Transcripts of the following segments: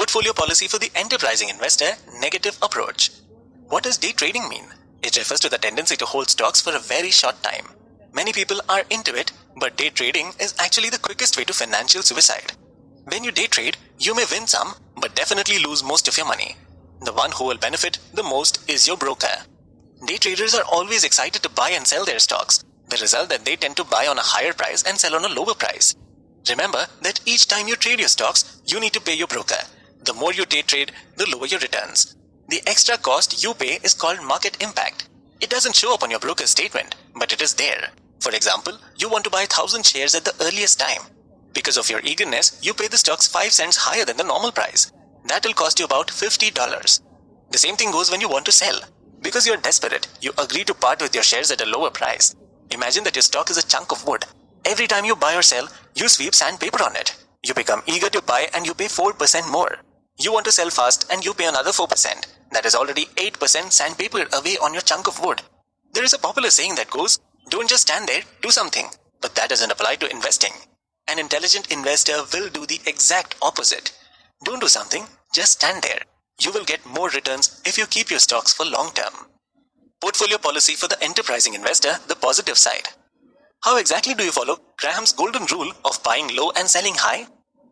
Portfolio policy for the enterprising investor, negative approach. What does day trading mean? It refers to the tendency to hold stocks for a very short time. Many people are into it, but day trading is actually the quickest way to financial suicide. When you day trade, you may win some, but definitely lose most of your money. The one who will benefit the most is your broker. Day traders are always excited to buy and sell their stocks. The result that they tend to buy on a higher price and sell on a lower price. Remember that each time you trade your stocks, you need to pay your broker. The more you day trade, the lower your returns. The extra cost you pay is called market impact. It doesn't show up on your broker's statement, but it is there. For example, you want to buy 1,000 shares at the earliest time. Because of your eagerness, you pay the stocks 5 cents higher than the normal price. That will cost you about $50. The same thing goes when you want to sell. Because you're desperate, you agree to part with your shares at a lower price. Imagine that your stock is a chunk of wood. Every time you buy or sell, you sweep sandpaper on it. You become eager to buy and you pay 4% more. You want to sell fast and you pay another 4%. That is already 8% sandpaper away on your chunk of wood. There is a popular saying that goes, don't just stand there, do something. But that doesn't apply to investing. An intelligent investor will do the exact opposite. Don't do something, just stand there. You will get more returns if you keep your stocks for long term. Portfolio policy for the enterprising investor, the positive side. How exactly do you follow Graham's golden rule of buying low and selling high?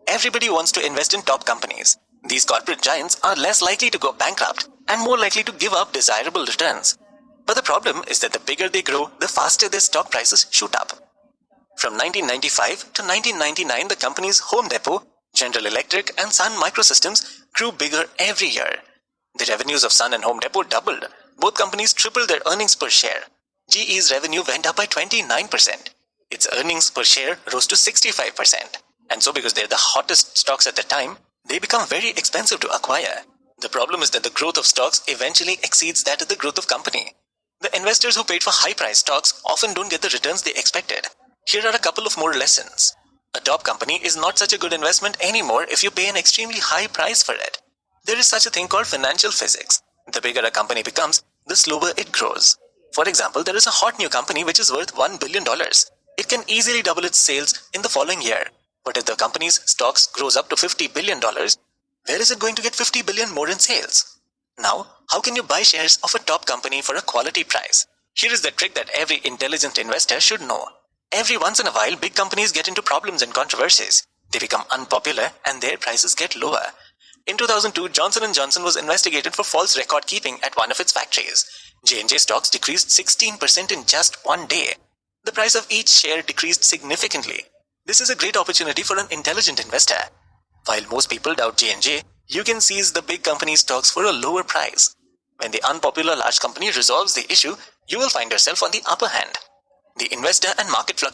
Everybody wants to invest in top companies. These corporate giants are less likely to go bankrupt and more likely to give up desirable returns. But the problem is that the bigger they grow, the faster their stock prices shoot up. From 1995 to 1999, the companies Home Depot, General Electric and Sun Microsystems grew bigger every year. The revenues of Sun and Home Depot doubled. Both companies tripled their earnings per share. GE's revenue went up by 29%. Its earnings per share rose to 65%. And so because they're the hottest stocks at the time, they become very expensive to acquire. The problem is that the growth of stocks eventually exceeds that of the growth of company. The investors who paid for high-priced stocks often don't get the returns they expected. Here are a couple of more lessons. A top company is not such a good investment anymore if you pay an extremely high price for it. There is such a thing called financial physics. The bigger a company becomes, the slower it grows. For example, there is a hot new company which is worth $1 billion. It can easily double its sales in the following year. But if the company's stocks grows up to $50 billion, where is it going to get $50 billion more in sales? Now, how can you buy shares of a top company for a quality price? Here is the trick that every intelligent investor should know. Every once in a while, big companies get into problems and controversies. They become unpopular and their prices get lower. In 2002, Johnson & Johnson was investigated for false record keeping at one of its factories. J&J stocks decreased 16% in just one day. The price of each share decreased significantly. This is a great opportunity for an intelligent investor. While most people doubt J&J, you can seize the big company's stocks for a lower price. When the unpopular large company resolves the issue, you will find yourself on the upper hand. The investor and market fluctuations